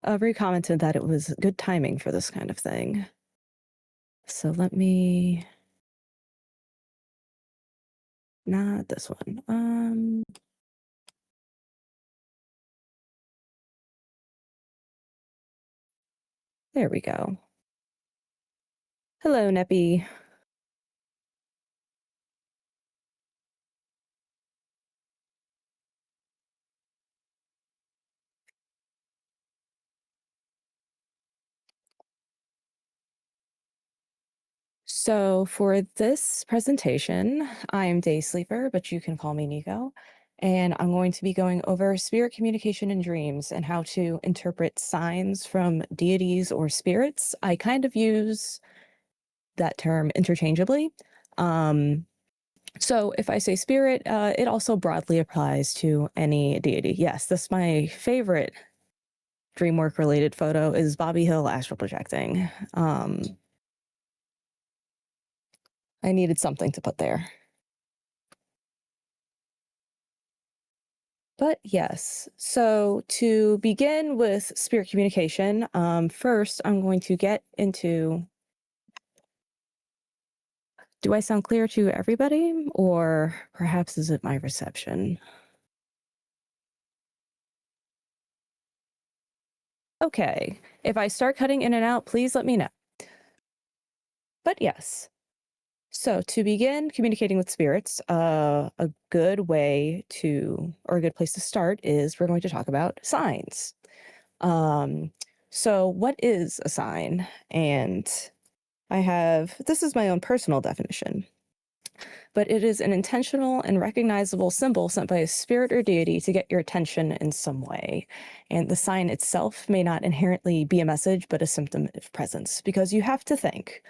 Ray commented that it was good timing for this kind of thing. So let me... Not this one. There we go. Hello, Neppy. So for this presentation, I'm Daysleeper, but you can call me Nico. And I'm going to be going over spirit communication in dreams and how to interpret signs from deities or spirits. I kind of use that term interchangeably. So if I say spirit, it also broadly applies to any deity. Yes, that's my favorite dream work related photo is Bobby Hill astral projecting. I needed something to put there. But yes, so to begin with spirit communication, first I'm going to get into... Do I sound clear to everybody, or perhaps is it my reception? Okay, if I start cutting in and out, please let me know. But yes, so to begin communicating with spirits, a good way to, or a good place to start is we're going to talk about signs. So what is a sign? And this is my own personal definition, but it is an intentional and recognizable symbol sent by a spirit or deity to get your attention in some way. And the sign itself may not inherently be a message, but a symptom of presence, because you have to think,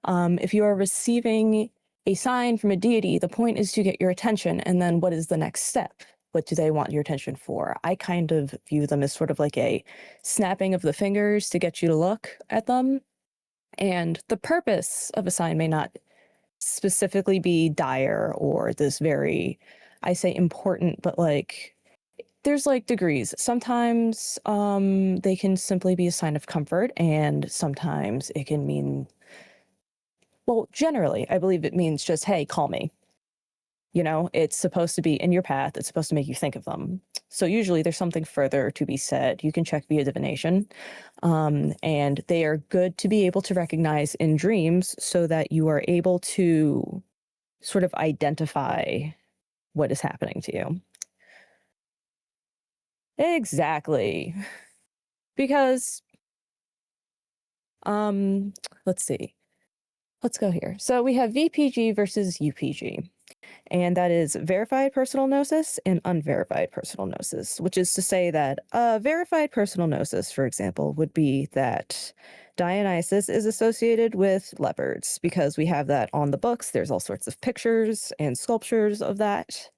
if you are receiving a sign from a deity, the point is to get your attention, and then what is the next step? What do they want your attention for? I kind of view them as sort of like a snapping of the fingers to get you to look at them. And the purpose of a sign may not specifically be dire or this very, I say important, but like there's like degrees. Sometimes they can simply be a sign of comfort, and sometimes it can mean, well, generally, I believe it means just, hey, call me. You know, it's supposed to be in your path. It's supposed to make you think of them. So usually there's something further to be said. You can check via divination. And they are good to be able to recognize in dreams so that you are able to sort of identify what is happening to you. Exactly. Because, let's see. Let's go here. So we have VPG versus UPG. And that is verified personal gnosis and unverified personal gnosis, which is to say that verified personal gnosis, for example, would be that Dionysus is associated with leopards, because we have that on the books. There's all sorts of pictures and sculptures of that.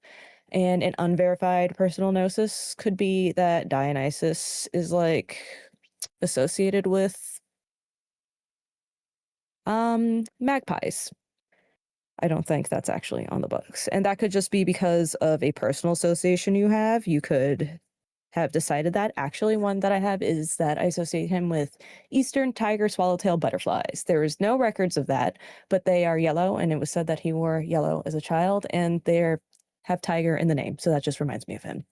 And an unverified personal gnosis could be that Dionysus is like associated with magpies. I don't think that's actually on the books. And that could just be because of a personal association you have. You could have decided that. Actually, one that I have is that I associate him with eastern tiger swallowtail butterflies. There is no records of that, but they are yellow, and it was said that he wore yellow as a child, and they have tiger in the name, so that just reminds me of him.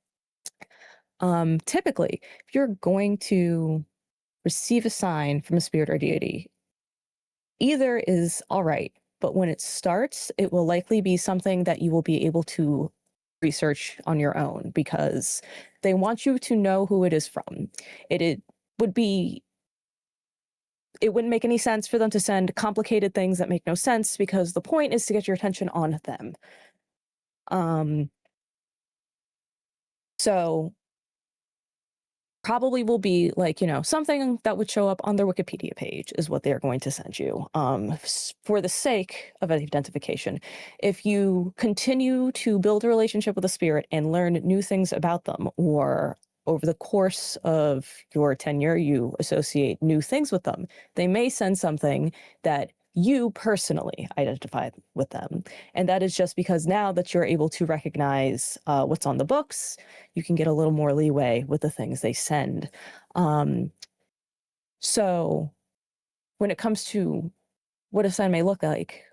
Typically, if you're going to receive a sign from a spirit or deity, either is all right, but when it starts, it will likely be something that you will be able to research on your own, because they want you to know who it is from. It would be... It wouldn't make any sense for them to send complicated things that make no sense, because the point is to get your attention on them. So probably will be like, you know, something that would show up on their Wikipedia page is what they're going to send you, for the sake of identification. If you continue to build a relationship with a spirit and learn new things about them, or over the course of your tenure, you associate new things with them, they may send something that you personally identify with them. And that is just because now that you're able to recognize what's on the books, you can get a little more leeway with the things they send. So when it comes to what a sign may look like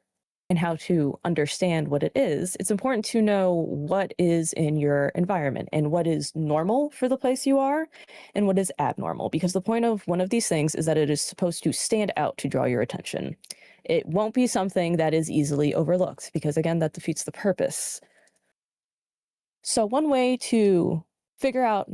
and how to understand what it is, it's important to know what is in your environment and what is normal for the place you are and what is abnormal. Because the point of one of these things is that it is supposed to stand out to draw your attention. It won't be something that is easily overlooked because, again, that defeats the purpose. So, one way to figure out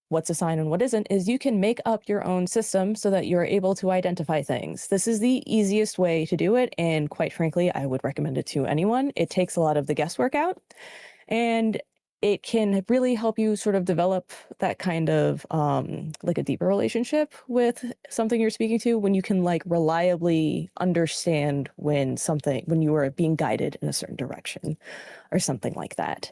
what's a sign and what isn't is you can make up your own system so that you're able to identify things. This is the easiest way to do it. And quite frankly, I would recommend it to anyone. It takes a lot of the guesswork out and it can really help you sort of develop that kind of like a deeper relationship with something you're speaking to when you can like reliably understand when you are being guided in a certain direction or something like that.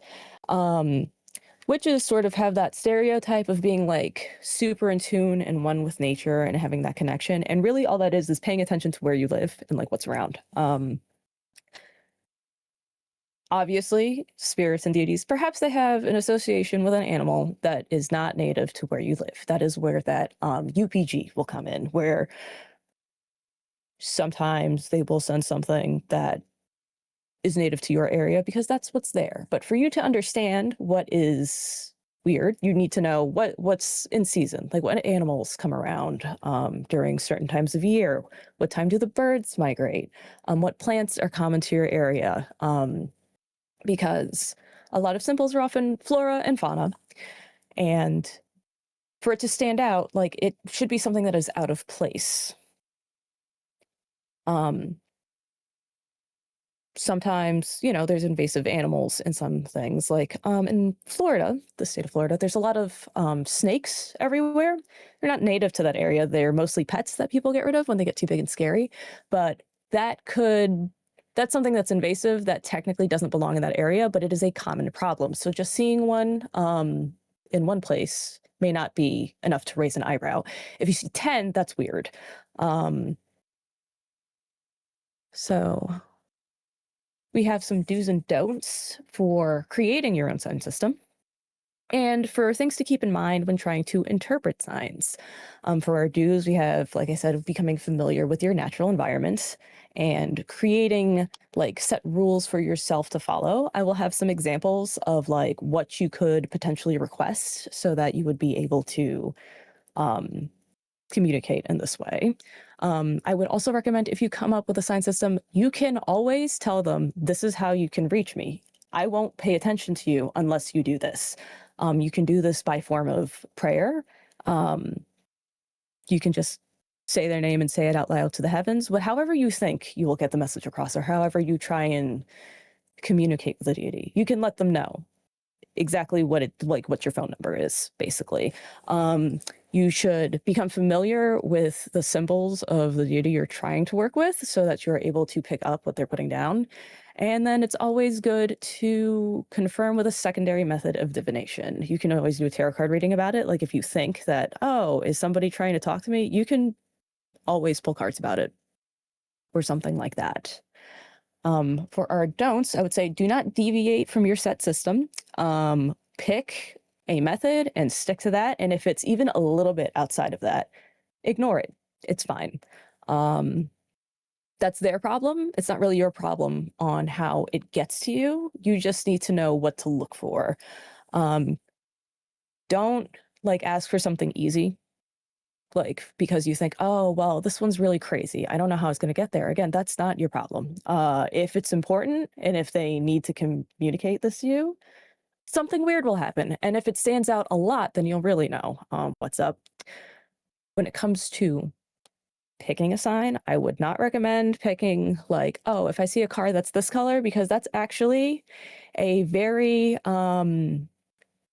Witches sort of have that stereotype of being like super in tune and one with nature and having that connection. And really all that is paying attention to where you live and like what's around. Obviously, spirits and deities, perhaps they have an association with an animal that is not native to where you live. That is where that UPG will come in, where sometimes they will send something that is native to your area because that's what's there. But for you to understand what is weird, you need to know what's in season, like what animals come around during certain times of year, what time do the birds migrate, what plants are common to your area, because a lot of symbols are often flora and fauna, and for it to stand out, like it should be something that is out of place. Um, Sometimes, there's invasive animals in some things. Like in Florida, the state of Florida, there's a lot of snakes everywhere. They're not native to that area. They're mostly pets that people get rid of when they get too big and scary. But that's something that's invasive that technically doesn't belong in that area, but it is a common problem. So just seeing one in one place may not be enough to raise an eyebrow. If you see 10, that's weird. So we have some do's and don'ts for creating your own sign system and for things to keep in mind when trying to interpret signs. For our do's, we have, like I said, becoming familiar with your natural environment and creating like set rules for yourself to follow. I will have some examples of like what you could potentially request so that you would be able to communicate in this way. I would also recommend if you come up with a sign system, you can always tell them, this is how you can reach me. I won't pay attention to you unless you do this. You can do this by form of prayer. You can just say their name and say it out loud to the heavens. But however you think you will get the message across, or however you try and communicate with the deity, you can let them know exactly what your phone number is, basically. You should become familiar with the symbols of the deity you're trying to work with so that you're able to pick up what they're putting down. And then it's always good to confirm with a secondary method of divination. You can always do a tarot card reading about it. Like if you think that, oh, is somebody trying to talk to me? You can always pull cards about it or something like that. For our don'ts, I would say do not deviate from your set system. Pick a method and stick to that. And if it's even a little bit outside of that, ignore it. It's fine. That's their problem. It's not really your problem on how it gets to you. You just need to know what to look for. Don't like ask for something easy, like because you think, oh, well, this one's really crazy. I don't know how it's going to get there. Again, that's not your problem. If it's important and if they need to communicate this to you, something weird will happen. And if it stands out a lot, then you'll really know what's up. When it comes to picking a sign, I would not recommend picking like, oh, if I see a car that's this color, because that's actually a very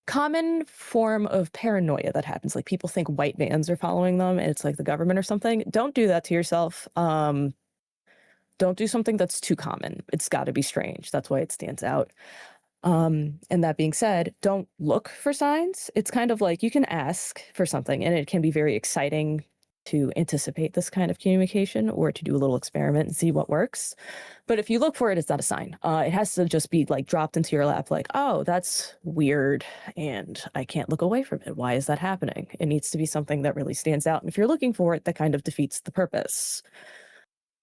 common form of paranoia that happens. Like people think white vans are following them and it's like the government or something. Don't do that to yourself. Don't do something that's too common. It's got to be strange. That's why it stands out. And that being said, don't look for signs. It's kind of like you can ask for something and it can be very exciting to anticipate this kind of communication or to do a little experiment and see what works. But if you look for it, it's not a sign. It has to just be like dropped into your lap, like, oh, that's weird, and I can't look away from it. Why is that happening? It needs to be something that really stands out. And if you're looking for it, that kind of defeats the purpose.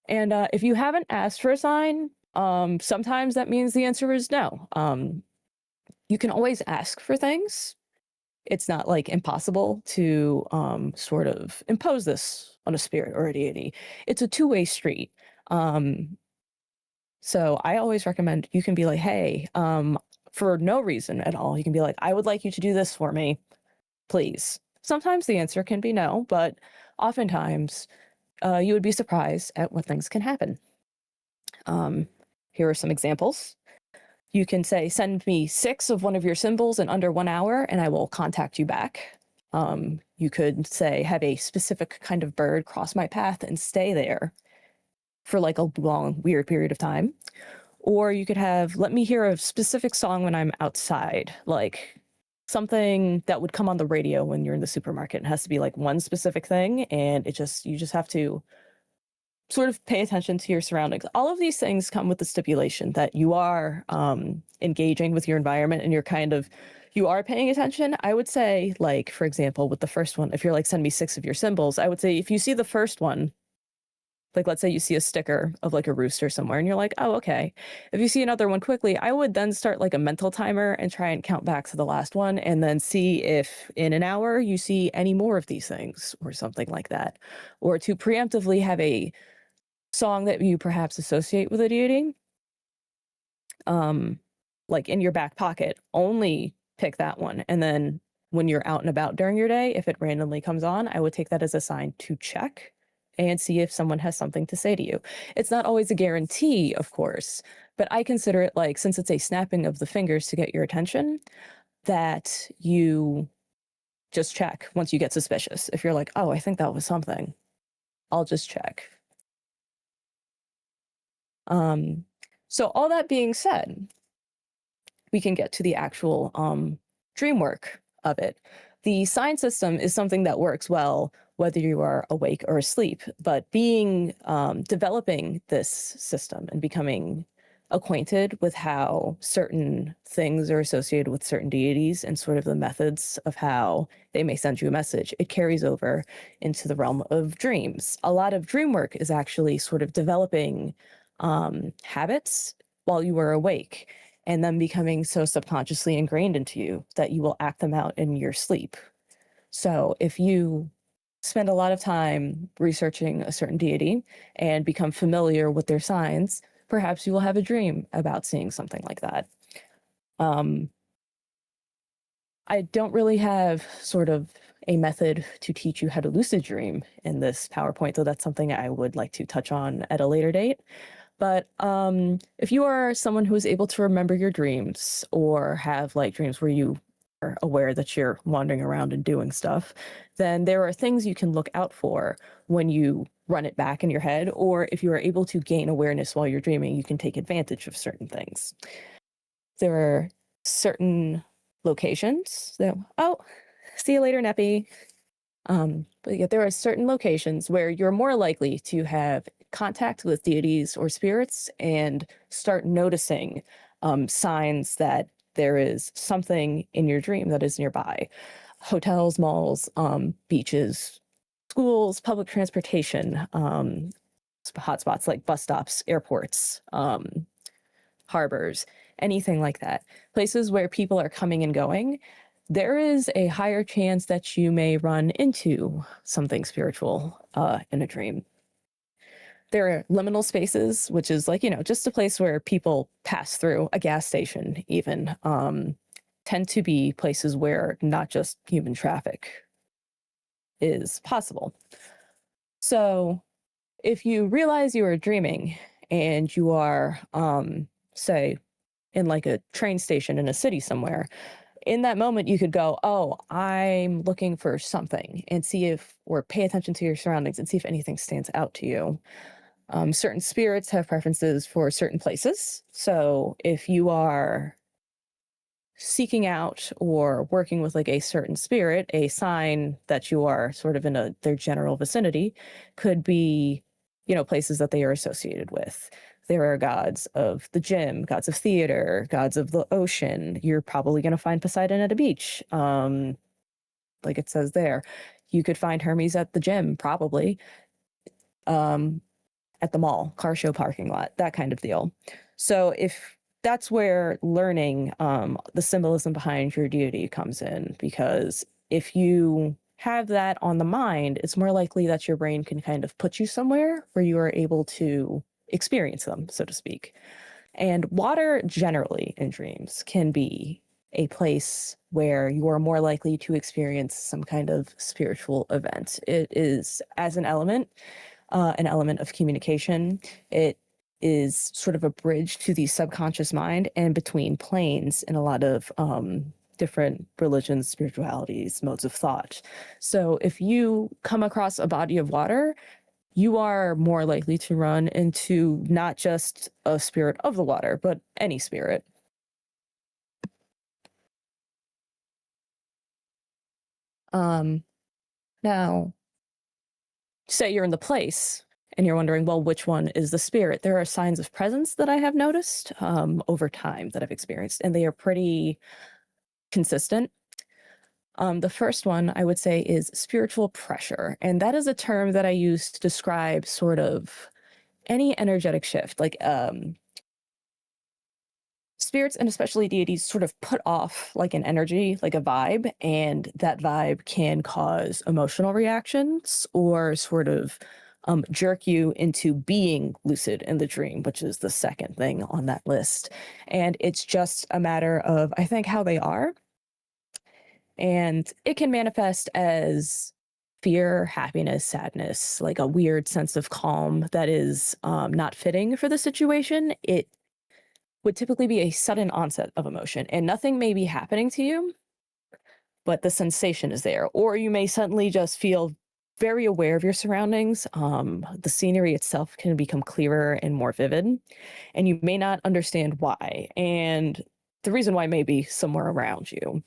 And if you haven't asked for a sign, sometimes that means the answer is no. You can always ask for things. It's not like impossible to sort of impose this on a spirit or a deity. It's a two-way street. So I always recommend you can be like, hey, for no reason at all, you can be like, I would like you to do this for me, please. Sometimes the answer can be no, but oftentimes you would be surprised at what things can happen. Here are some examples. You can say, send me 6 of one of your symbols in under 1 hour, and I will contact you back. You could say, have a specific kind of bird cross my path and stay there for like a long, weird period of time. Or you could have, let me hear a specific song when I'm outside, like something that would come on the radio when you're in the supermarket. It has to be like one specific thing, and you just have to sort of pay attention to your surroundings. All of these things come with the stipulation that you are engaging with your environment and you are paying attention. I would say, like, for example, with the first one, if you're like, send me 6 of your symbols, I would say if you see the first one, like, let's say you see a sticker of like a rooster somewhere and you're like, oh, okay. If you see another one quickly, I would then start like a mental timer and try and count back to the last one and then see if in an hour you see any more of these things or something like that. Or to preemptively have a song that you perhaps associate with a deity, like in your back pocket, only pick that one. And then when you're out and about during your day, if it randomly comes on, I would take that as a sign to check and see if someone has something to say to you. It's not always a guarantee, of course, but I consider it like, since it's a snapping of the fingers to get your attention, that you just check once you get suspicious. If you're like, oh, I think that was something, I'll just check. So all that being said, we can get to the actual dream work of it. The sign system is something that works well whether you are awake or asleep, but developing this system and becoming acquainted with how certain things are associated with certain deities and sort of the methods of how they may send you a message, it carries over into the realm of dreams. A lot of dream work is actually sort of developing habits while you are awake and then becoming so subconsciously ingrained into you that you will act them out in your sleep. So if you spend a lot of time researching a certain deity and become familiar with their signs, perhaps you will have a dream about seeing something like that. I don't really have sort of a method to teach you how to lucid dream in this PowerPoint, though that's something I would like to touch on at a later date. But if you are someone who is able to remember your dreams or have like dreams where you are aware that you're wandering around and doing stuff, then there are things you can look out for when you run it back in your head, or if you are able to gain awareness while you're dreaming, you can take advantage of certain things. There are certain locations that, oh, see you later, Neppy. But yeah, there are certain locations where you're more likely to have contact with deities or spirits and start noticing signs that there is something in your dream that is nearby. Hotels, malls, beaches, schools, public transportation, hotspots like bus stops, airports, harbors, anything like that. Places where people are coming and going, there is a higher chance that you may run into something spiritual in a dream. There are liminal spaces, which is like, just a place where people pass through, a gas station even, tend to be places where not just human traffic is possible. So if you realize you are dreaming and you are, say, in like a train station in a city somewhere, in that moment, you could go, oh, I'm looking for something, and pay attention to your surroundings and see if anything stands out to you. Certain spirits have preferences for certain places. So if you are seeking out or working with like a certain spirit, a sign that you are sort of in their general vicinity could be, places that they are associated with. There are gods of the gym, gods of theater, gods of the ocean. You're probably going to find Poseidon at a beach, like it says there. You could find Hermes at the gym, probably, at the mall, car show parking lot, that kind of deal. So if that's where learning the symbolism behind your deity comes in, because if you have that on the mind, it's more likely that your brain can kind of put you somewhere where you are able to experience them, so to speak. And water generally in dreams can be a place where you are more likely to experience some kind of spiritual event. It is, as an element of communication. It is sort of a bridge to the subconscious mind and between planes in a lot of different religions, spiritualities, modes of thought. So if you come across a body of water, you are more likely to run into not just a spirit of the water, but any spirit. Now, say you're in the place and you're wondering, well, which one is the spirit? There are signs of presence that I have noticed over time that I've experienced, and they are pretty consistent. The first one I would say is spiritual pressure, and that is a term that I use to describe sort of any energetic shift, like spirits and especially deities sort of put off like an energy, like a vibe, and that vibe can cause emotional reactions or sort of jerk you into being lucid in the dream, which is the second thing on that list. And it's just a matter of, I think, how they are. And it can manifest as fear, happiness, sadness, like a weird sense of calm that is not fitting for the situation. It would typically be a sudden onset of emotion, and nothing may be happening to you, but the sensation is there. Or you may suddenly just feel very aware of your surroundings. The scenery itself can become clearer and more vivid, and you may not understand why. And the reason why may be somewhere around you.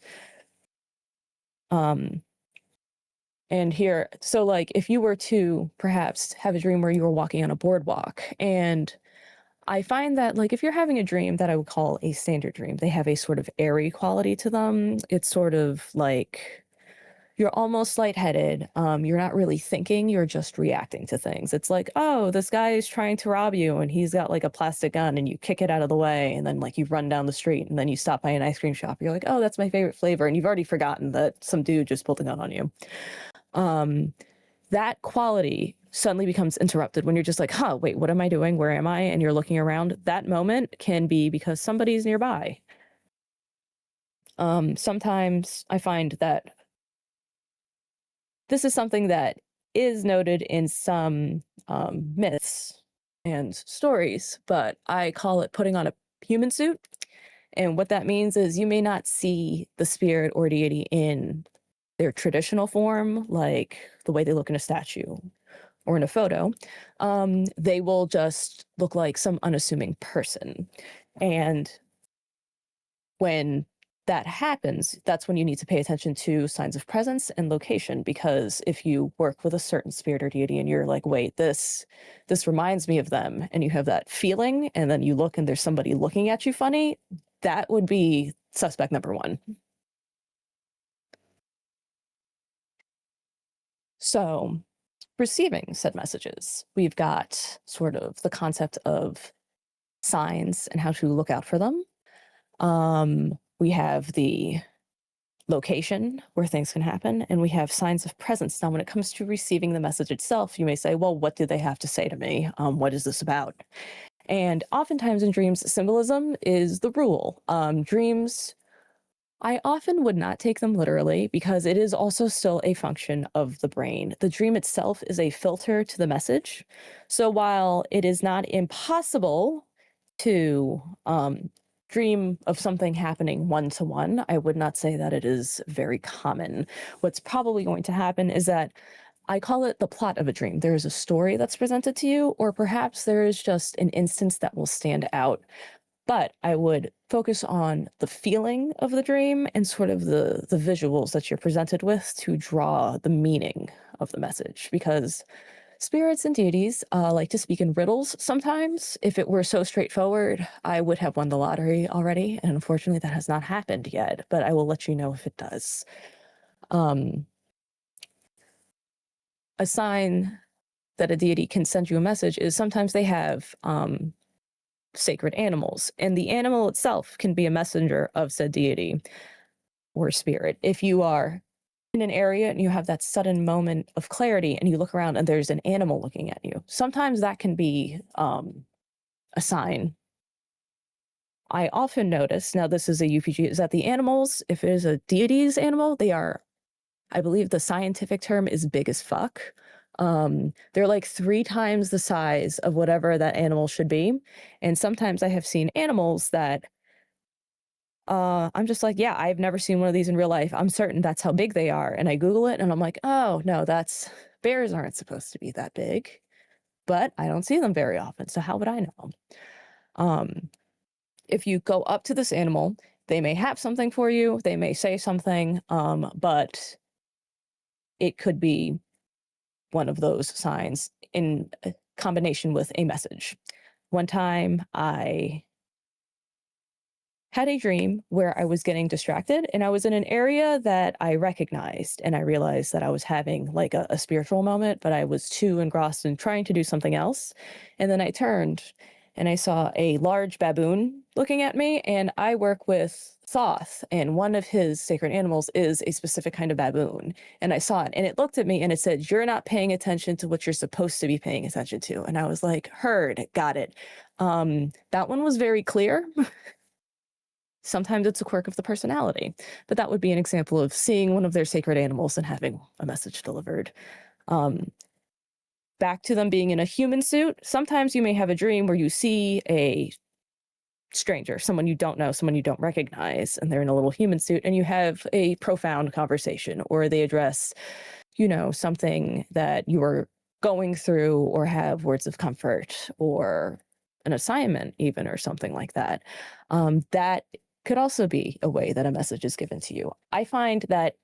And here, so like if you were to perhaps have a dream where you were walking on a boardwalk, and I find that like if you're having a dream that I would call a standard dream, they have a sort of airy quality to them. It's sort of like you're almost lightheaded. You're not really thinking, you're just reacting to things. It's like, oh, this guy is trying to rob you and he's got like a plastic gun, and you kick it out of the way, and then like you run down the street, and then you stop by an ice cream shop. You're like, oh, that's my favorite flavor. And you've already forgotten that some dude just pulled a gun on you. That quality suddenly becomes interrupted when you're just like, huh, wait, what am I doing? Where am I? And you're looking around. That moment can be because somebody's nearby. Sometimes I find that this is something that is noted in some myths and stories, but I call it putting on a human suit. And what that means is you may not see the spirit or deity in their traditional form, like the way they look in a statue or in a photo. They will just look like some unassuming person. And when that happens, that's when you need to pay attention to signs of presence and location, because if you work with a certain spirit or deity and you're like, wait, this reminds me of them, and you have that feeling, and then you look and there's somebody looking at you funny, that would be suspect number one. So, receiving said messages, we've got sort of the concept of signs and how to look out for them. We have the location where things can happen, and we have signs of presence. Now, when it comes to receiving the message itself, you may say, well, what did they have to say to me? What is this about? And oftentimes in dreams, symbolism is the rule. Dreams, I often would not take them literally, because it is also still a function of the brain. The dream itself is a filter to the message. So while it is not impossible to dream of something happening one-to-one, I would not say that it is very common. What's probably going to happen is that I call it the plot of a dream. There is a story that's presented to you, or perhaps there is just an instance that will stand out. But I would focus on the feeling of the dream and sort of the visuals that you're presented with to draw the meaning of the message, because spirits and deities like to speak in riddles sometimes. If it were so straightforward, I would have won the lottery already. And unfortunately, that has not happened yet, but I will let you know if it does. Um, a sign that a deity can send you a message is sometimes they have sacred animals, and the animal itself can be a messenger of said deity or spirit. If you are in an area and you have that sudden moment of clarity and you look around and there's an animal looking at you, sometimes that can be a sign. I often notice, now this is a UPG, is that the animals, if it is a deity's animal, they are, I believe the scientific term is big as fuck. They're like 3 times the size of whatever that animal should be. And sometimes I have seen animals that I'm just like, yeah, I've never seen one of these in real life. I'm certain that's how big they are. And I Google it and I'm like, oh, no, that's bears aren't supposed to be that big. But I don't see them very often. So how would I know? Um, if you go up to this animal, they may have something for you, they may say something, but it could be one of those signs in combination with a message. One time I had a dream where I was getting distracted and I was in an area that I recognized, and I realized that I was having like a spiritual moment, but I was too engrossed in trying to do something else. And then I turned and I saw a large baboon looking at me, and I work with Thoth, and one of his sacred animals is a specific kind of baboon. And I saw it and it looked at me and it said, "You're not paying attention to what you're supposed to be paying attention to." And I was like, heard, got it. That one was very clear. Sometimes it's a quirk of the personality, but that would be an example of seeing one of their sacred animals and having a message delivered. Um, Back to them being in a human suit, sometimes you may have a dream where you see a stranger, someone you don't know, someone you don't recognize, and they're in a little human suit, and you have a profound conversation, or they address, something that you are going through, or have words of comfort, or an assignment, even, or something like that. That could also be a way that a message is given to you. I find that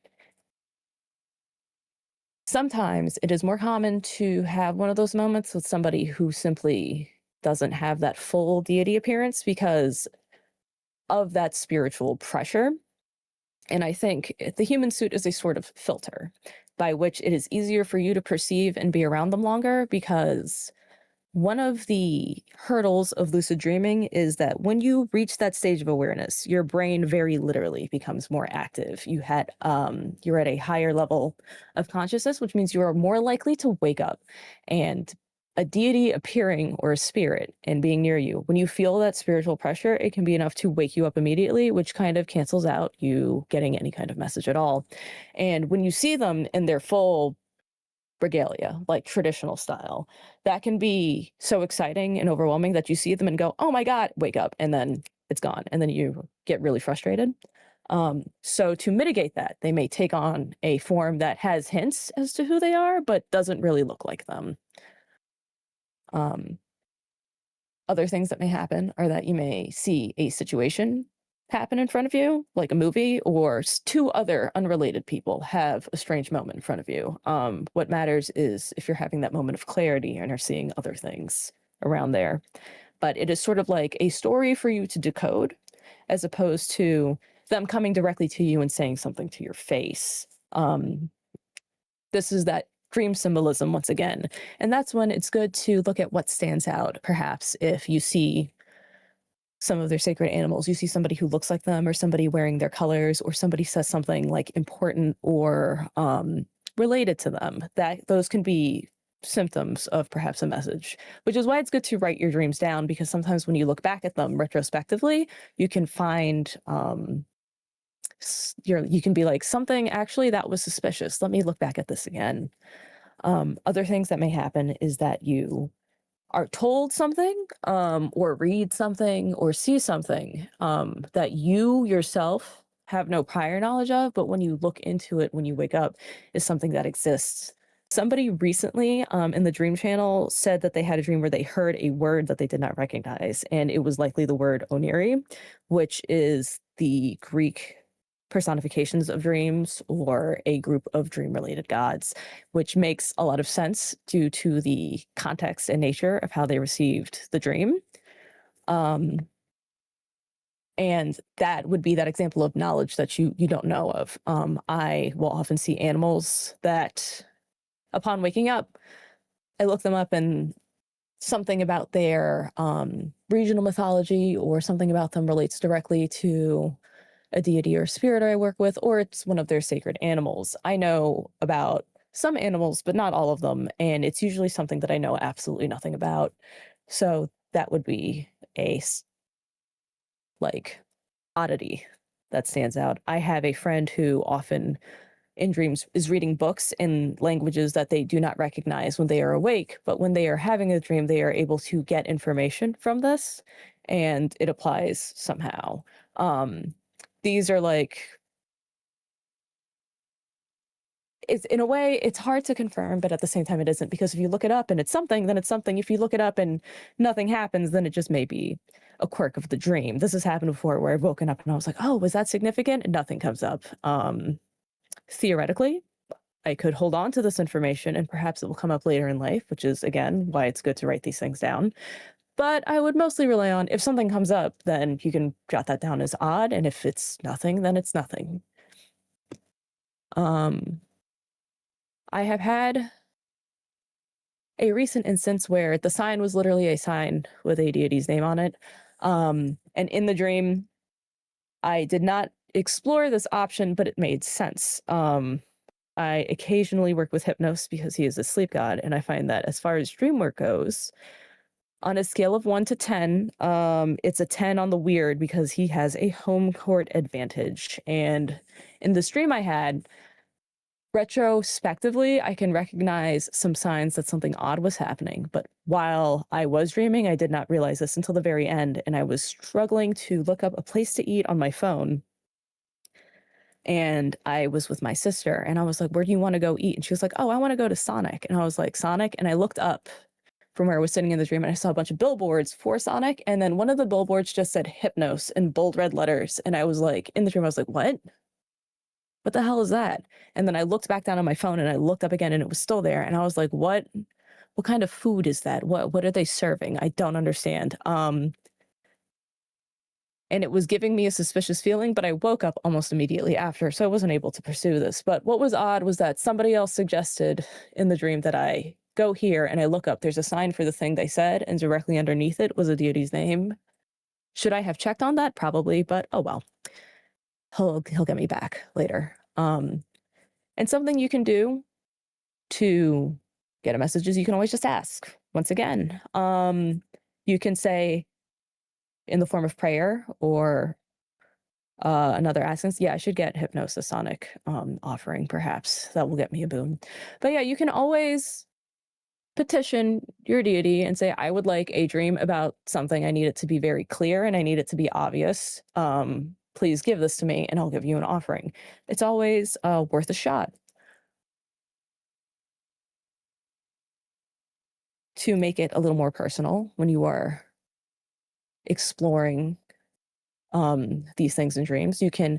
sometimes it is more common to have one of those moments with somebody who simply doesn't have that full deity appearance because of that spiritual pressure. And I think the human suit is a sort of filter by which it is easier for you to perceive and be around them longer, because one of the hurdles of lucid dreaming is that when you reach that stage of awareness, your brain very literally becomes more active. You're at a higher level of consciousness, which means you are more likely to wake up. And a deity appearing or a spirit and being near you, when you feel that spiritual pressure, it can be enough to wake you up immediately, which kind of cancels out you getting any kind of message at all. And when you see them in their full regalia, like traditional style, that can be so exciting and overwhelming that you see them and go, "Oh my God," wake up, and then it's gone. And then you get really frustrated. So to mitigate that, they may take on a form that has hints as to who they are, but doesn't really look like them. Um, Other things that may happen are that you may see a situation happen in front of you, like a movie, or 2 other unrelated people have a strange moment in front of you. What matters is if you're having that moment of clarity and are seeing other things around there. But it is sort of like a story for you to decode, as opposed to them coming directly to you and saying something to your face. This is that dream symbolism once again. And that's when it's good to look at what stands out. Perhaps if you see some of their sacred animals, you see somebody who looks like them, or somebody wearing their colors, or somebody says something like important or related to them, that those can be symptoms of perhaps a message, which is why it's good to write your dreams down, because sometimes when you look back at them retrospectively, you can find you can be like, something actually that was suspicious, let me look back at this again. Other things that may happen is that you are told something, or read something, or see something, that you yourself have no prior knowledge of, but when you look into it when you wake up, is something that exists Somebody recently in the Dream Channel said that they had a dream where they heard a word that they did not recognize, and it was likely the word oniri, which is the Greek personifications of dreams or a group of dream related gods, which makes a lot of sense due to the context and nature of how they received the dream. Um, and that would be that example of knowledge that you don't know of. I will often see animals that upon waking up, I look them up and something about their regional mythology or something about them relates directly to a deity or spirit I work with, or it's one of their sacred animals. I know about some animals, but not all of them, and it's usually something that I know absolutely nothing about. So that would be a like oddity that stands out. I have a friend who often in dreams is reading books in languages that they do not recognize when they are awake, but when they are having a dream, they are able to get information from this and it applies somehow. Um, these are like, it's in a way, it's hard to confirm, but at the same time, it isn't because if you look it up and it's something, then it's something. If you look it up and nothing happens, then it just may be a quirk of the dream. This has happened before where I've woken up and I was like, oh, was that significant? And nothing comes up. Theoretically, I could hold on to this information and perhaps it will come up later in life, which is, again, why it's good to write these things down. But I would mostly rely on if something comes up, then you can jot that down as odd. And if it's nothing, then it's nothing. Um, I have had a recent instance where the sign was literally a sign with a deity's name on it. And in the dream, I did not explore this option, but it made sense. I occasionally work with Hypnos because he is a sleep god, and I find that as far as dream work goes, on a scale of 1 to 10, it's a 10 on the weird because he has a home court advantage. And in the stream I had, retrospectively, I can recognize some signs that something odd was happening. But while I was dreaming, I did not realize this until the very end, and I was struggling to look up a place to eat on my phone. And I was with my sister, and I was like, where do you want to go eat? And she was like, oh, I want to go to Sonic. And I was like, Sonic? And I looked up from where I was sitting in the dream and I saw a bunch of billboards for Sonic. And then one of the billboards just said Hypnos in bold red letters. And I was like, in the dream, I was like, what? What the hell is that? And then I looked back down on my phone and I looked up again and it was still there. And I was like, what kind of food is that? What are they serving? I don't understand. And it was giving me a suspicious feeling, but I woke up almost immediately after, so I wasn't able to pursue this. But what was odd was that somebody else suggested in the dream that I go here and I look up, there's a sign for the thing they said, and directly underneath it was a deity's name. Should I have checked on that? Probably, but oh well. He'll get me back later. And something you can do to get a message is you can always just ask. Once again, you can say in the form of prayer or another asking, yeah, I should get Hypnosis Sonic offering, perhaps. That will get me a boon. But yeah, you can always petition your deity and say, I would like a dream about something. I need it to be very clear and I need it to be obvious. Please give this to me and I'll give you an offering. It's always worth a shot. To make it a little more personal when you are exploring these things in dreams, you can,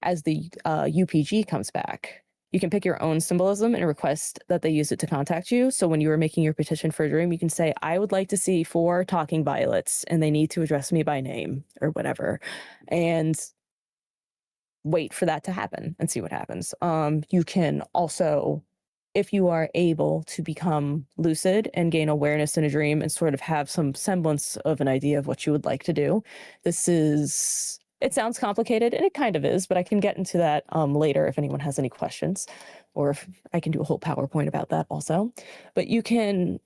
as the UPG comes back, you can pick your own symbolism and request that they use it to contact you. So when you are making your petition for a dream, you can say, I would like to see 4 talking violets and they need to address me by name or whatever. And wait for that to happen and see what happens. You can also, if you are able to become lucid and gain awareness in a dream and sort of have some semblance of an idea of what you would like to do, it sounds complicated and it kind of is, but I can get into that later if anyone has any questions, or if I can do a whole PowerPoint about that also. But you can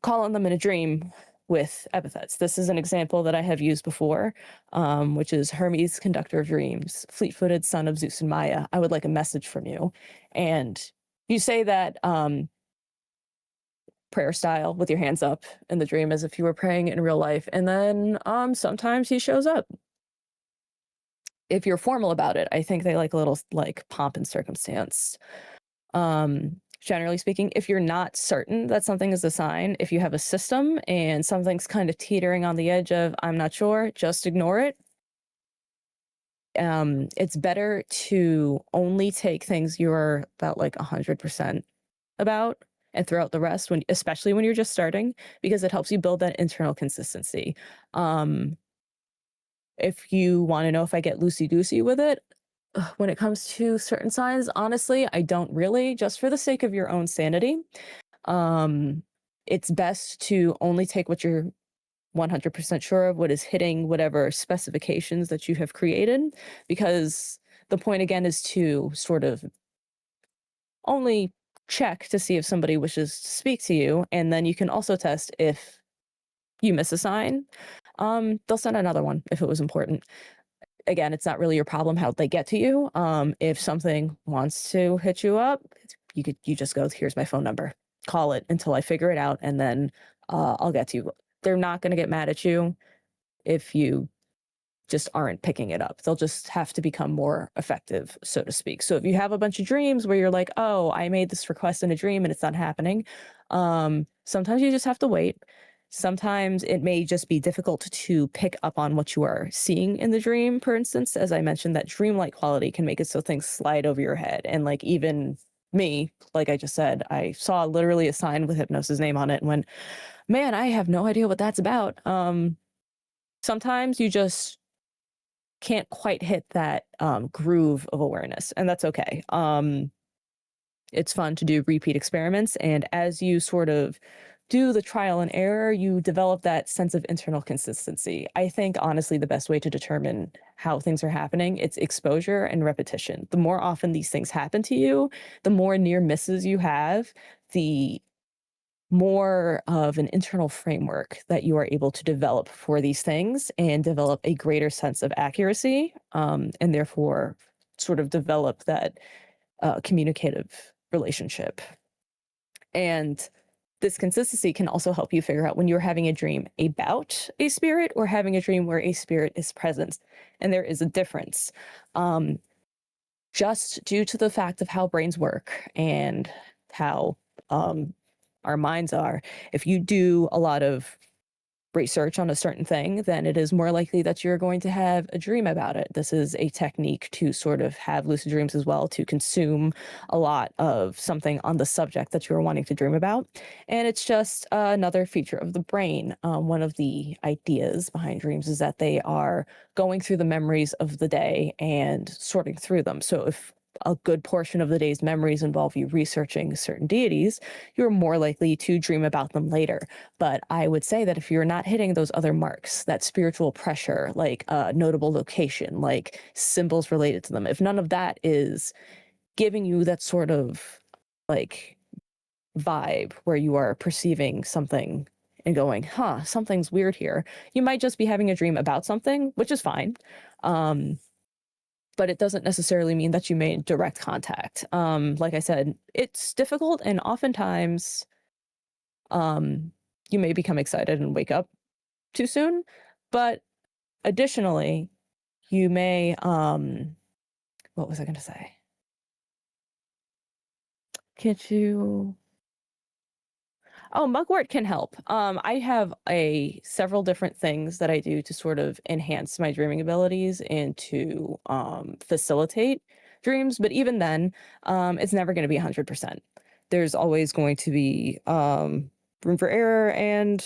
call on them in a dream with epithets. This is an example that I have used before, which is Hermes, conductor of dreams, fleet-footed son of Zeus and Maya. I would like a message from you. And you say that prayer style with your hands up in the dream as if you were praying in real life. And then sometimes he shows up. If you're formal about it, I think they like a little like pomp and circumstance. generally speaking, if you're not certain that something is a sign, if you have a system and something's kind of teetering on the edge of, I'm not sure, just ignore it. It's better to only take things you're about like 100% about and throw out the rest when, especially when you're just starting, because it helps you build that internal consistency. Um, if you want to know if I get loosey goosey with it, when it comes to certain signs, honestly, I don't really, just for the sake of your own sanity. Um, it's best to only take what you're 100% sure of, what is hitting whatever specifications that you have created, because the point again is to sort of only check to see if somebody wishes to speak to you, and then you can also test if you miss a sign. They'll send another one if it was important. Again, it's not really your problem how they get to you. If something wants to hit you up, you just go, here's my phone number. Call it until I figure it out, and then I'll get to you. They're not going to get mad at you if you just aren't picking it up. They'll just have to become more effective, so to speak. So if you have a bunch of dreams where you're like, oh, I made this request in a dream and it's not happening, sometimes you just have to wait. Sometimes it may just be difficult to pick up on what you are seeing in the dream. For instance, as I mentioned, that dreamlike quality can make it so things slide over your head. And like even me, like I just said, I saw literally a sign with hypnosis name on it and went, man, I have no idea what that's about. Sometimes you just can't quite hit that groove of awareness, and that's okay. It's fun to do repeat experiments, and as you sort of do the trial and error, you develop that sense of internal consistency. I think honestly the best way to determine how things are happening, it's exposure and repetition. The more often these things happen to you, the more near misses you have, the more of an internal framework that you are able to develop for these things and develop a greater sense of accuracy, and therefore sort of develop that communicative relationship. And this consistency can also help you figure out when you're having a dream about a spirit or having a dream where a spirit is present. And there is a difference. Just due to the fact of how brains work and how our minds are. If you do a lot of research on a certain thing, then it is more likely that you're going to have a dream about it. This is a technique to sort of have lucid dreams as well, to consume a lot of something on the subject that you're wanting to dream about. And it's just another feature of the brain. One of the ideas behind dreams is that they are going through the memories of the day and sorting through them. So if a good portion of the day's memories involve you researching certain deities, you're more likely to dream about them later. But I would say that if you're not hitting those other marks, that spiritual pressure, like a notable location, like symbols related to them, if none of that is giving you that sort of like vibe where you are perceiving something and going, huh, something's weird here, you might just be having a dream about something, which is fine. But it doesn't necessarily mean that you made direct contact. Like I said, it's difficult, and oftentimes you may become excited and wake up too soon. But additionally, you may, what was I going to say? Can't you? Oh, mugwort can help. I have several different things that I do to sort of enhance my dreaming abilities and to facilitate dreams. But even then, it's never going to be 100%. There's always going to be room for error, and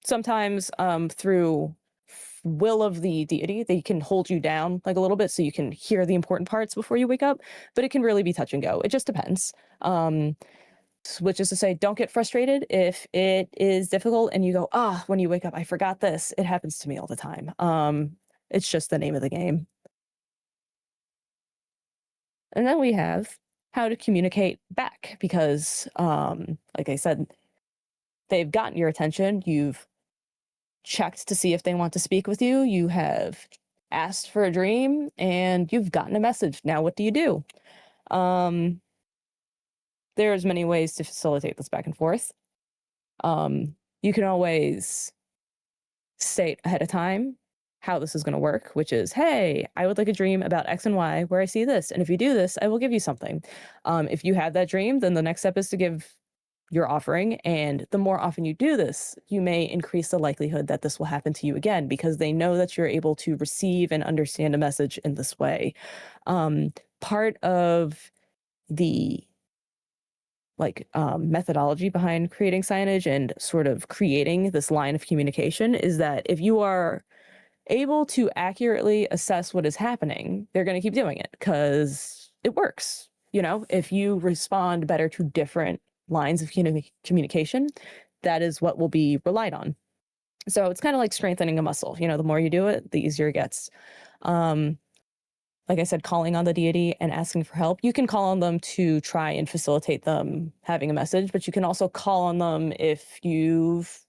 sometimes through will of the deity, they can hold you down like a little bit so you can hear the important parts before you wake up. But it can really be touch and go. It just depends. Which is to say, don't get frustrated if it is difficult and you go, when you wake up, I forgot this. It happens to me all the time. It's just the name of the game. And then we have how to communicate back, because, like I said, they've gotten your attention. You've checked to see if they want to speak with you. You have asked for a dream and you've gotten a message. Now, what do you do? There's many ways to facilitate this back and forth. You can always state ahead of time how this is going to work, which is, hey, I would like a dream about X and Y where I see this. And if you do this, I will give you something. If you have that dream, then the next step is to give your offering. And the more often you do this, you may increase the likelihood that this will happen to you again, because they know that you're able to receive and understand a message in this way. Part of the methodology behind creating signage and sort of creating this line of communication is that if you are able to accurately assess what is happening, they're going to keep doing it because it works. You know, if you respond better to different lines of communication, that is what will be relied on. So it's kind of like strengthening a muscle. You know, the more you do it, the easier it gets. Like I said, calling on the deity and asking for help. You can call on them to try and facilitate them having a message, but you can also call on them if you've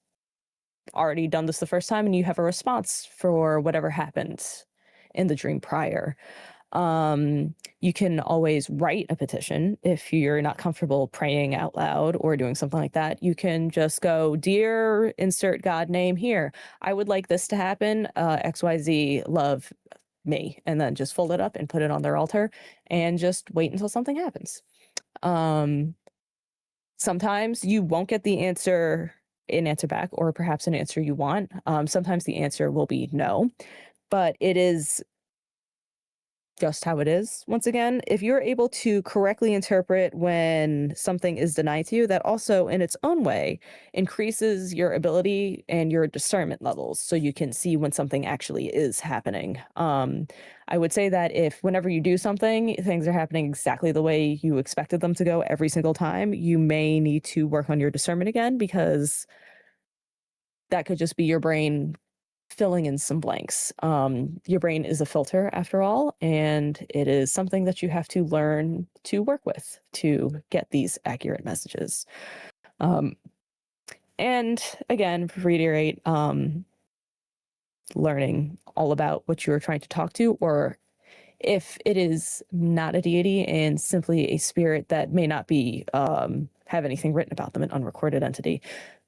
already done this the first time and you have a response for whatever happened in the dream prior. You can always write a petition if you're not comfortable praying out loud or doing something like that. You can just go, dear, insert God name here. I would like this to happen. XYZ, love me. And then just fold it up and put it on their altar and just wait until something happens. Sometimes you won't get an answer back, or perhaps an answer you want. Sometimes the answer will be no, but it is just how it is. Once again, if you're able to correctly interpret when something is denied to you, that also in its own way increases your ability and your discernment levels, so you can see when something actually is happening. I would say that if whenever you do something, things are happening exactly the way you expected them to go every single time, you may need to work on your discernment again, because that could just be your brain filling in some blanks. Your brain is a filter after all, and it is something that you have to learn to work with to get these accurate messages. And again, reiterate, learning all about what you're trying to talk to, or if it is not a deity and simply a spirit that may not be have anything written about them, an unrecorded entity.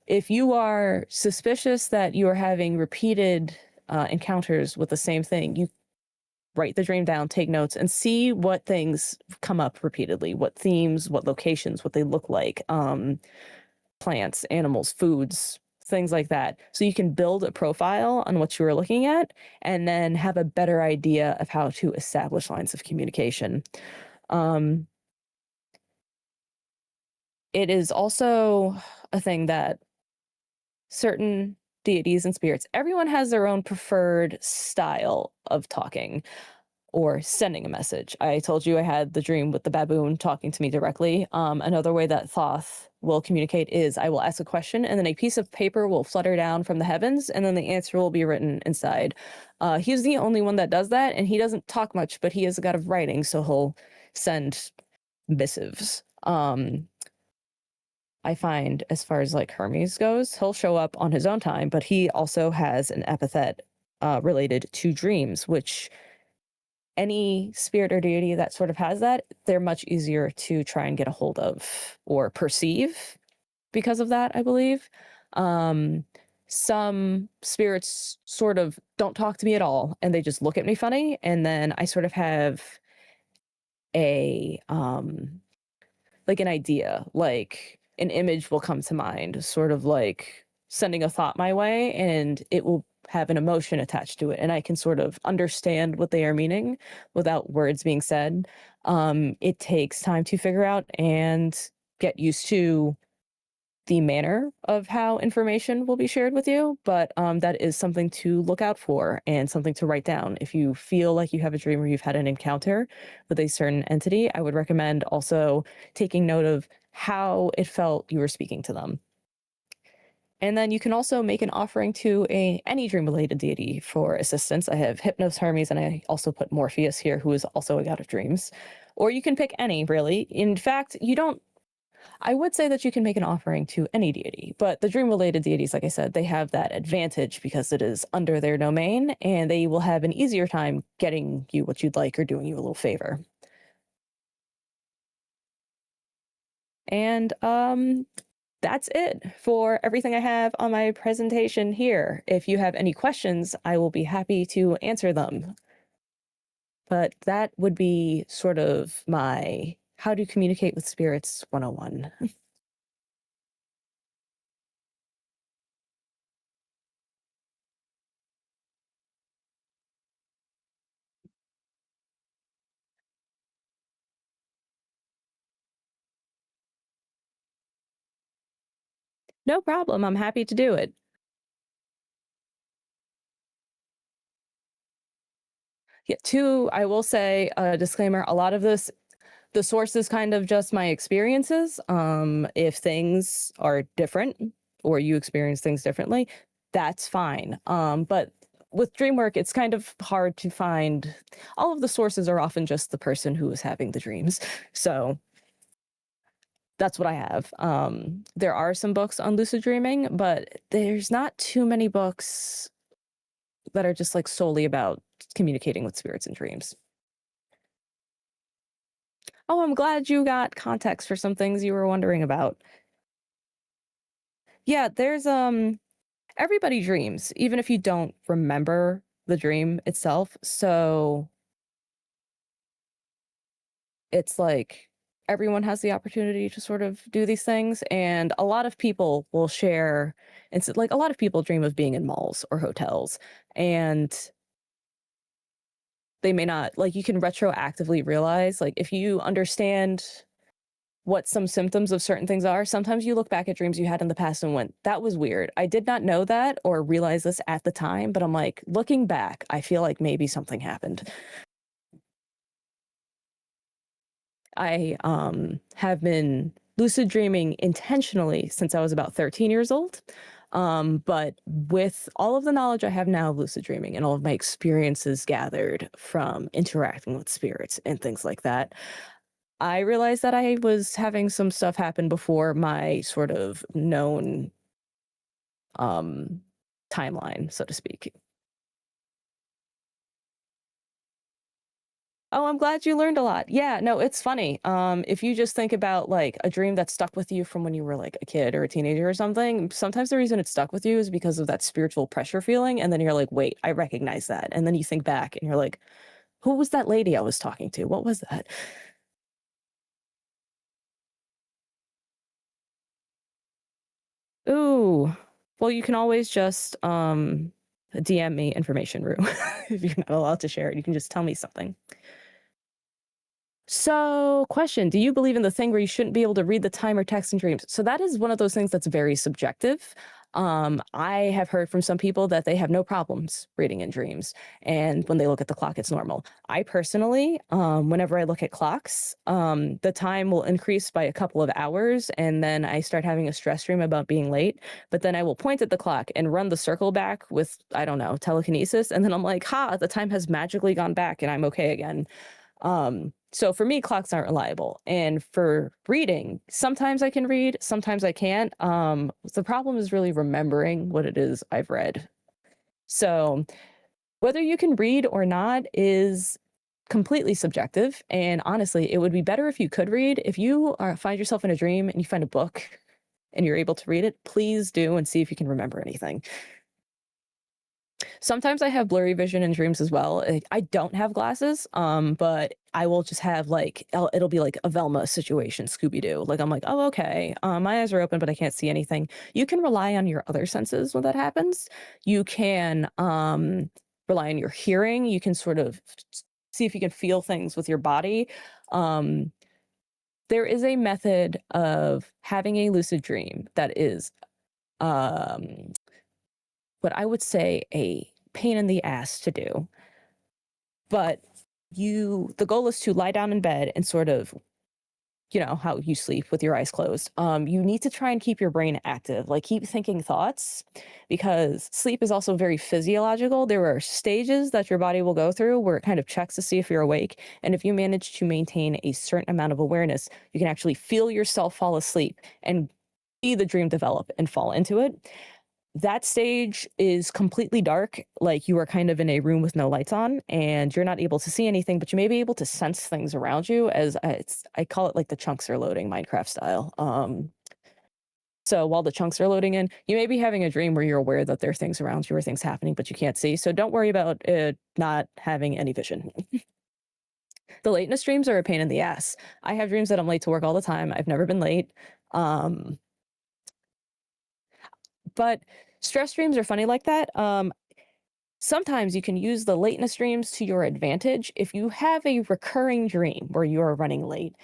If you are suspicious that you are having repeated encounters with the same thing, you write the dream down, take notes, and see what things come up repeatedly, what themes, what locations, what they look like, plants, animals, foods, things like that. So you can build a profile on what you are looking at and then have a better idea of how to establish lines of communication. It is also a thing that certain deities and spirits, everyone has their own preferred style of talking or sending a message. I told you I had the dream with the baboon talking to me directly. Another way that Thoth will communicate is I will ask a question and then a piece of paper will flutter down from the heavens and then the answer will be written inside. He's the only one that does that, and he doesn't talk much, but he is a god of writing, so he'll send missives. I find as far as like Hermes goes, he'll show up on his own time, but he also has an epithet related to dreams, which any spirit or deity that sort of has that, they're much easier to try and get a hold of or perceive because of that, I believe. Some spirits sort of don't talk to me at all and they just look at me funny. And then I sort of have a, like an idea, like an image will come to mind, sort of like sending a thought my way, and it will have an emotion attached to it, and I can sort of understand what they are meaning without words being said. It takes time to figure out and get used to the manner of how information will be shared with you, but that is something to look out for and something to write down. If you feel like you have a dream or you've had an encounter with a certain entity, I would recommend also taking note of how it felt you were speaking to them. And then you can also make an offering to any dream-related deity for assistance. I have Hypnos, Hermes, and I also put Morpheus here, who is also a god of dreams. Or you can pick any, really. In fact, I would say that you can make an offering to any deity, but the dream-related deities, like I said, they have that advantage because it is under their domain, and they will have an easier time getting you what you'd like or doing you a little favor. And That's it for everything I have on my presentation here. If you have any questions, I will be happy to answer them. But that would be sort of my how to communicate with spirits 101. No problem. I'm happy to do it. Yeah, two, I will say a disclaimer, a lot of this the source is kind of just my experiences. If things are different or you experience things differently, that's fine. But with dream work, it's kind of hard to find all of the sources are often just the person who is having the dreams. So that's what I have. There are some books on lucid dreaming, but there's not too many books that are just like solely about communicating with spirits and dreams. Oh, I'm glad you got context for some things you were wondering about. Yeah, there's everybody dreams, even if you don't remember the dream itself. So it's like everyone has the opportunity to sort of do these things. And a lot of people will share, it's like a lot of people dream of being in malls or hotels. And they may not, like, you can retroactively realize, like, if you understand what some symptoms of certain things are, sometimes you look back at dreams you had in the past and went, that was weird. I did not know that or realize this at the time, but I'm like, looking back, I feel like maybe something happened. I have been lucid dreaming intentionally since I was about 13 years old. But with all of the knowledge I have now of lucid dreaming and all of my experiences gathered from interacting with spirits and things like that, I realized that I was having some stuff happen before my sort of known um, timeline, so to speak. Oh, I'm glad you learned a lot. Yeah, no, it's funny. If you just think about like a dream that stuck with you from when you were like a kid or a teenager or something, sometimes the reason it stuck with you is because of that spiritual pressure feeling. And then you're like, wait, I recognize that. And then you think back and you're like, who was that lady I was talking to? What was that? Ooh. Well, you can always just DM me information, Rue. If you're not allowed to share it, you can just tell me something. So, question, do you believe in the thing where you shouldn't be able to read the time or text in dreams? So that is one of those things that's very subjective. I have heard from some people that they have no problems reading in dreams, and when they look at the clock, it's normal. I personally, whenever I look at clocks, the time will increase by a couple of hours, and then I start having a stress dream about being late. But then I will point at the clock and run the circle back with, I don't know, telekinesis, and then I'm like, ha, the time has magically gone back, and I'm okay again. So for me, clocks aren't reliable. And for reading, sometimes I can read, sometimes I can't. The problem is really remembering what it is I've read. So whether you can read or not is completely subjective. And honestly, it would be better if you could read. If you find yourself in a dream and you find a book and you're able to read it, please do and see if you can remember anything. Sometimes I have blurry vision in dreams as well. I don't have glasses, but I will just have like it'll be like a Velma situation, Scooby Doo. Like I'm like, oh okay, my eyes are open, but I can't see anything. You can rely on your other senses when that happens. You can rely on your hearing. You can sort of see if you can feel things with your body. Um, there is a method of having a lucid dream that is um, what I would say a pain in the ass to do. But the goal is to lie down in bed and sort of, you know, how you sleep with your eyes closed. You need to try and keep your brain active, like keep thinking thoughts, because sleep is also very physiological. There are stages that your body will go through where it kind of checks to see if you're awake. And if you manage to maintain a certain amount of awareness, you can actually feel yourself fall asleep and see the dream develop and fall into it. That stage is completely dark, like you are kind of in a room with no lights on and you're not able to see anything, but you may be able to sense things around you as I call it like the chunks are loading Minecraft style. So while the chunks are loading in, you may be having a dream where you're aware that there are things around you or things happening, but you can't see. So don't worry about it not having any vision. The lateness dreams are a pain in the ass. I have dreams that I'm late to work all the time. I've never been late. Um, but stress dreams are funny like that. Sometimes you can use the lateness dreams to your advantage. If you have a recurring dream where you are running late,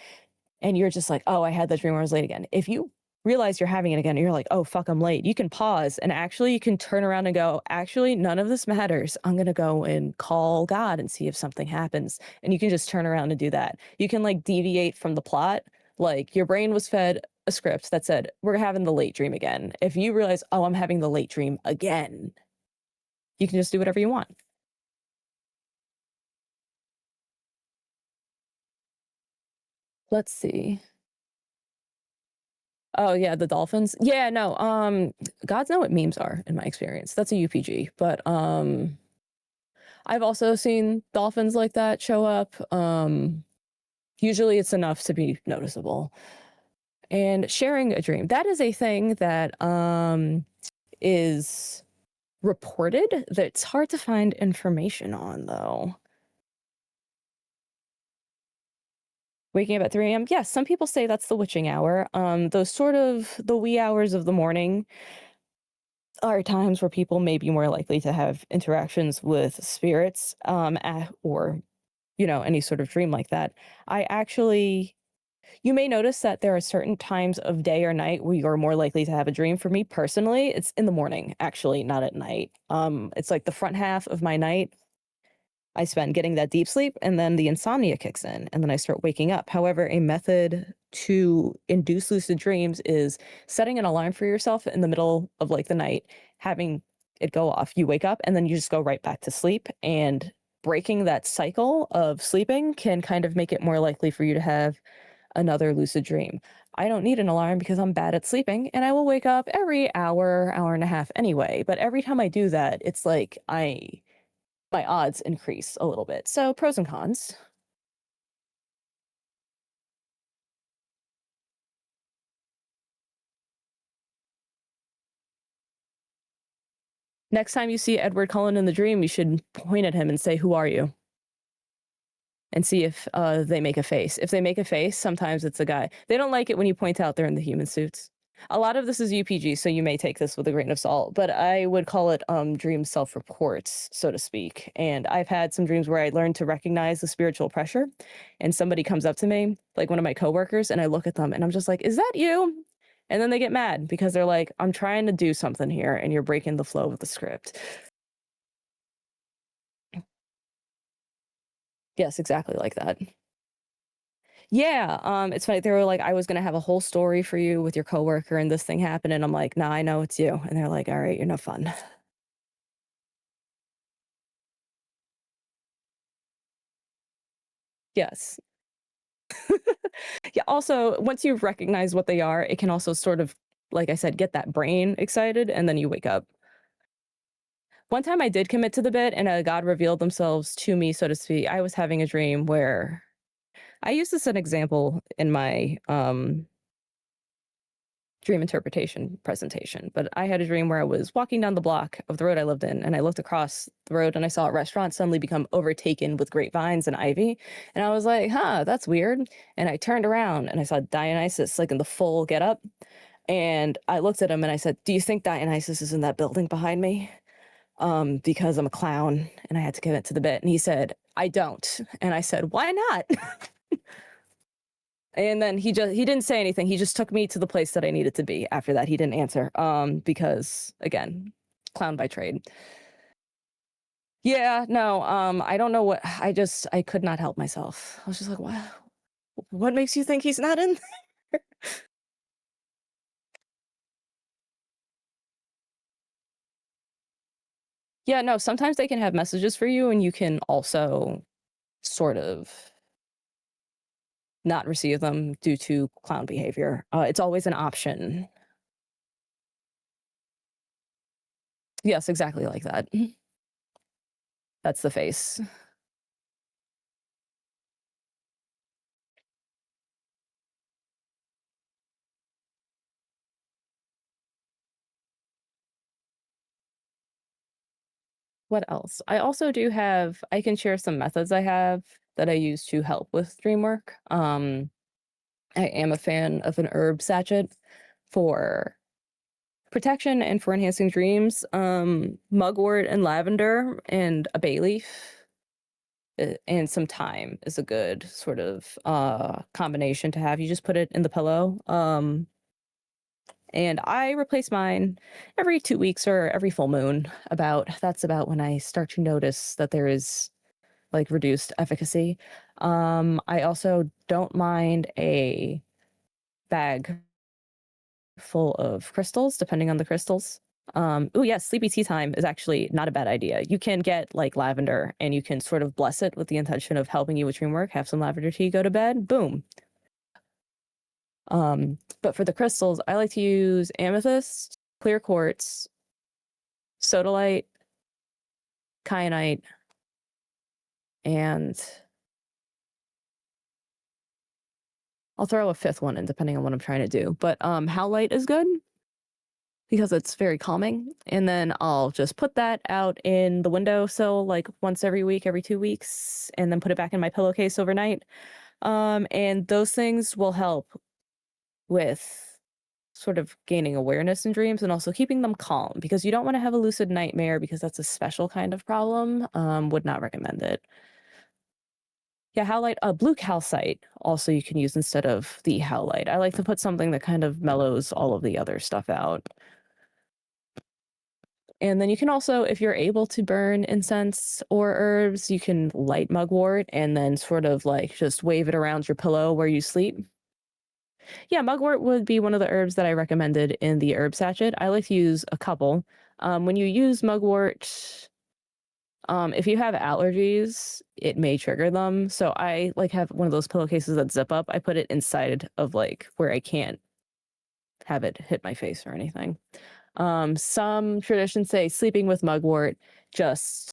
and you're just like, "Oh, I had that dream where I was late again." If you realize you're having it again and you're like, "Oh, fuck, I'm late," you can pause and actually you can turn around and go, "Actually, none of this matters. I'm gonna go and call God and see if something happens." And you can just turn around and do that. You can like deviate from the plot. Like your brain was fed a script that said, "We're having the late dream again." If you realize, "Oh, I'm having the late dream again," you can just do whatever you want. Let's see. Oh, yeah, the dolphins? Yeah, no, gods know what memes are in my experience. That's a UPG, but, I've also seen dolphins like that show up. Usually it's enough to be noticeable. And sharing a dream, that is a thing that, is reported that's hard to find information on, though. Waking up at 3 AM? Yes, some people say that's the witching hour. Those sort of the wee hours of the morning are times where people may be more likely to have interactions with spirits, or any sort of dream like that. I actually, you may notice that there are certain times of day or night where you're more likely to have a dream. For me personally, it's in the morning, actually, not at night. It's like the front half of my night I spend getting that deep sleep, and then the insomnia kicks in, and then I start waking up. However, a method to induce lucid dreams is setting an alarm for yourself in the middle of like the night, having it go off. You wake up, and then you just go right back to sleep. And breaking that cycle of sleeping can kind of make it more likely for you to have another lucid dream. I don't need an alarm because I'm bad at sleeping, and I will wake up every hour, hour and a half anyway. But every time I do that, it's like my odds increase a little bit. So pros and cons. Next time you see Edward Cullen in the dream, you should point at him and say, "Who are you?" And see if they make a face. If they make a face, sometimes it's a guy. They don't like it when you point out they're in the human suits. A lot of this is UPG, so you may take this with a grain of salt, but I would call it dream self reports, so to speak. And I've had some dreams where I learned to recognize the spiritual pressure, and somebody comes up to me, like one of my coworkers, and I look at them and I'm just like, "Is that you?" And then they get mad because they're like, "I'm trying to do something here and you're breaking the flow of the script." Yes, exactly like that. Yeah, it's funny. They were like, "I was gonna have a whole story for you with your coworker and this thing happened," and I'm like, "Nah, I know it's you." And they're like, "All right, you're no fun." Yes. Yeah, also, once you recognize what they are, it can also sort of, like I said, get that brain excited, and then you wake up. One time I did commit to the bit, and a god revealed themselves to me, so to speak. I was having a dream where I use this as an example in my, dream interpretation presentation, but I had a dream where I was walking down the block of the road I lived in, and I looked across the road and I saw a restaurant suddenly become overtaken with grapevines and ivy. And I was like, huh, that's weird. And I turned around and I saw Dionysus like in the full getup. And I looked at him and I said, "Do you think Dionysus is in that building behind me?" Because I'm a clown and I had to commit to the bit. And he said, "I don't." And I said, "Why not?" And then he didn't say anything. He just took me to the place that I needed to be. After that, he didn't answer. Because again, clown by trade. Yeah, no, I don't know what I could not help myself. I was just like, "Wow, what makes you think he's not in?" Yeah, no, sometimes they can have messages for you and you can also sort of not receive them due to clown behavior. It's always an option. Yes, exactly like that. That's the face. What else? I also do have I can share some methods I have that I use to help with dream work. I am a fan of an herb sachet for protection and for enhancing dreams. Mugwort and lavender and a bay leaf and some thyme is a good sort of combination to have. You just put it in the pillow. And I replace mine every 2 weeks or every full moon. That's about when I start to notice that there is like reduced efficacy. I also don't mind a bag full of crystals, depending on the crystals. Oh yes, sleepy tea time is actually not a bad idea. You can get like lavender and you can sort of bless it with the intention of helping you with dream work. Have some lavender tea, go to bed, boom. But for the crystals, I like to use amethyst, clear quartz, sodalite, kyanite, and I'll throw a fifth one in depending on what I'm trying to do. But howlite is good because it's very calming. And then I'll just put that out in the windowsill like once every week, every 2 weeks, and then put it back in my pillowcase overnight. And those things will help with sort of gaining awareness in dreams and also keeping them calm because you don't want to have a lucid nightmare because that's a special kind of problem. Would not recommend it. Yeah, howlite, blue calcite also you can use instead of the howlite. I like to put something that kind of mellows all of the other stuff out. And then you can also, if you're able to burn incense or herbs, you can light mugwort and then sort of like just wave it around your pillow where you sleep. Yeah, mugwort would be one of the herbs that I recommended in the herb sachet. I like to use a couple. When you use mugwort, if you have allergies, it may trigger them. So I like have one of those pillowcases that zip up. I put it inside of like where I can't have it hit my face or anything. Some traditions say sleeping with mugwort just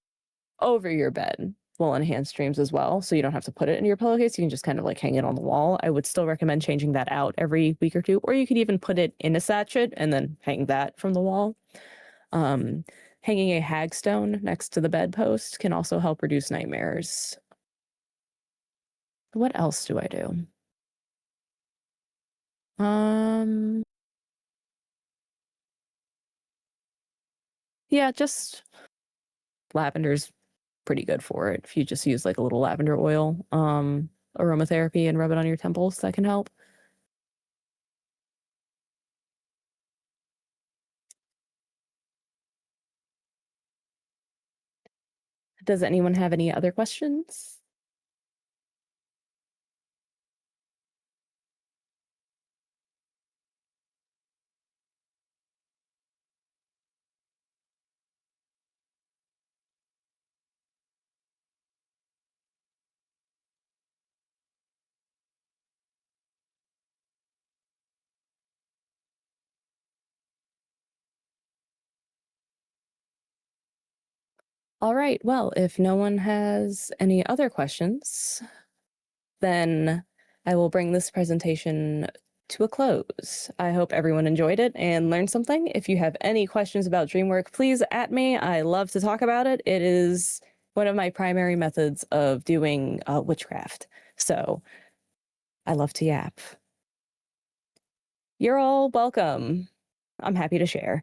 over your bed will enhance dreams as well. So you don't have to put it in your pillowcase. You can just kind of like hang it on the wall. I would still recommend changing that out every week or two, or you could even put it in a sachet and then hang that from the wall. Hanging a hagstone next to the bedpost can also help reduce nightmares. What else do I do? Um, yeah, just lavender's pretty good for it. If you just use like a little lavender oil, aromatherapy and rub it on your temples, that can help. Does anyone have any other questions? All right. Well, if no one has any other questions, then I will bring this presentation to a close. I hope everyone enjoyed it and learned something. If you have any questions about DreamWork, please at me. I love to talk about it. It is one of my primary methods of doing witchcraft. So I love to yap. You're all welcome. I'm happy to share.